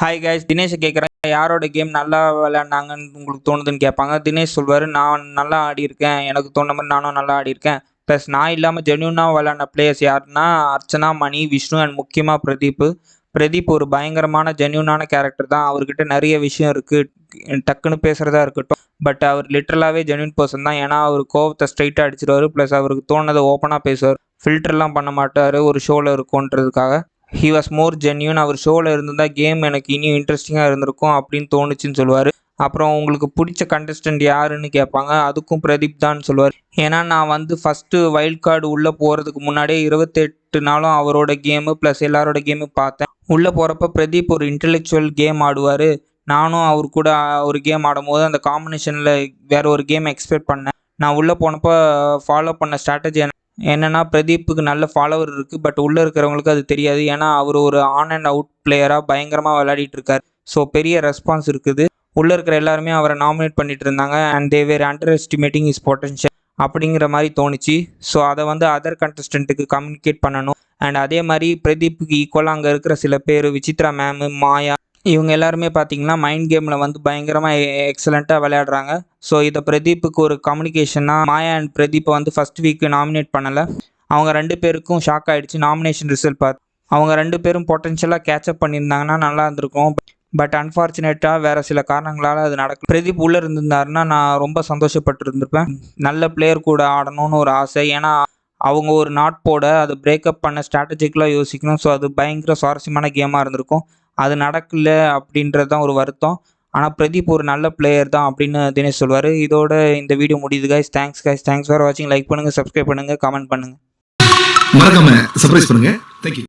Hi guys, தினேஷை கேட்குறேன். யாரோட game நல்லா விளையாண்டாங்கன்னு உங்களுக்கு தோணுதுன்னு கேட்பாங்க. தினேஷ் சொல்வார், நான் நல்லா ஆடியிருக்கேன், எனக்கு தோணுன மாதிரி நானும் நல்லா ஆடியிருக்கேன். ப்ளஸ் நான் இல்லாமல் ஜென்யூனாக விளையாண்ட பிளேயர்ஸ் யாருன்னா அர்ச்சனா, மணி, விஷ்ணு அண்ட் முக்கியமாக பிரதீப். பிரதீப் ஒரு பயங்கரமான ஜென்யூனான கேரக்டர் தான். அவர்கிட்ட நிறைய விஷயம் இருக்குது, டக்குன்னு பேசுகிறதா இருக்கட்டும். பட் அவர் லிட்ரலாகவே ஜென்யூன் பர்சன் தான். ஏன்னா அவர் கோவத்தை ஸ்ட்ரைட்டாக அடிச்சிடுவார். ப்ளஸ் அவருக்கு தோணுதை ஓப்பனாக பேசுவார், ஃபில்டர்லாம் பண்ண மாட்டார். ஒரு ஷோவில் இருக்கும்ன்றதுக்காக ஹி வாஸ் மோர் ஜென்யூன். அவர் ஷோவில் இருந்திருந்தால் கேம் எனக்கு இனியும் இன்ட்ரெஸ்டிங்காக இருந்திருக்கும் அப்படின்னு தோணுச்சுன்னு சொல்லுவார். அப்புறம் உங்களுக்கு பிடிச்ச கண்டஸ்டன்ட் யாருன்னு கேட்பாங்க. அதுக்கும் பிரதீப் தான் சொல்லுவார். ஏன்னா நான் வந்து ஃபஸ்ட்டு வைல்ட் கார்டு உள்ளே போகிறதுக்கு முன்னாடியே 28 நாளும் அவரோட கேமு ப்ளஸ் எல்லாரோட கேமு பார்த்தேன். உள்ளே போகிறப்ப பிரதீப் ஒரு இன்டெலெக்சுவல் கேம் ஆடுவார். நானும் அவர் கூட ஒரு கேம் ஆடும்போது அந்த காம்பினேஷனில் வேற ஒரு கேம் எக்ஸ்பெக்ட் பண்ணேன். நான் உள்ளே போனப்போ ஃபாலோ பண்ண ஸ்ட்ராட்டஜி என்னன்னா, பிரதீப்புக்கு நல்ல ஃபாலோவர் இருக்குது. பட் உள்ளே இருக்கிறவங்களுக்கு அது தெரியாது. ஏன்னா அவர் ஒரு ஆன் அண்ட் அவுட் பிளேயராக பயங்கரமாக விளையாடிட்டு இருக்கார். ஸோ பெரிய ரெஸ்பான்ஸ் இருக்குது. உள்ளே இருக்கிற எல்லாருமே அவரை நாமினேட் பண்ணிட்டு இருந்தாங்க. And they were underestimating is potential அப்படிங்கிற மாதிரி தோணுச்சு. ஸோ அதை வந்து அதர் கண்டஸ்டண்ட்டுக்கு கம்யூனிகேட் பண்ணணும். அண்ட் அதே மாதிரி பிரதீப்புக்கு ஈக்குவலாக அங்கே இருக்கிற சில பேர், விசித்ரா மேமு, மாயா, இவங்க எல்லாருமே பார்த்தீங்கன்னா மைண்ட் கேமில் வந்து பயங்கரமாக எக்ஸலண்ட்டாக விளையாடுறாங்க. ஸோ இதை பிரதீப்புக்கு ஒரு கம்யூனிகேஷனாக மாயா அண்ட் பிரதீப்பை வந்து ஃபஸ்ட் வீக்கு நாமினேட் பண்ணலை. அவங்க 2 பேருக்கும் ஷாக் ஆகிடுச்சு நாமினேஷன் ரிசல்ட் பார்த்து. அவங்க 2 பேரும் பொட்டன்ஷியலாக கேட்சப் பண்ணியிருந்தாங்கன்னா நல்லா இருந்திருக்கும். பட் அன்ஃபார்ச்சுனேட்டாக வேறு சில காரணங்களால் அது நடக்கல. பிரதீப் உள்ளே இருந்திருந்தாருன்னா நான் ரொம்ப சந்தோஷப்பட்டு இருந்திருப்பேன். நல்ல பிளேயர் கூட ஆடணும்னு ஒரு ஆசை. ஏன்னா அவங்க ஒரு நாட் போட அதை பிரேக்கப் பண்ண ஸ்ட்ராட்டஜிக்கலாக யோசிக்கணும். ஸோ அது பயங்கர சுவாரஸ்யமான கேமாக இருந்திருக்கும். அது நடக்கல அப்படின்றது தான் ஒரு வருத்தம். ஆனால் பிரதீப் ஒரு நல்ல பிளேயர் தான் அப்படின்னு தினேஷ் சொல்வார். இதோட இந்த வீடியோ முடியுது கைஸ். தேங்க்ஸ் ஃபார் வாட்சிங். லைக் பண்ணுங்கள், சப்ஸ்கிரைப் பண்ணுங்கள், கமெண்ட் பண்ணுங்கள். மறக்காம சர்ப்ரைஸ் பண்ணுங்க. தேங்க்யூ.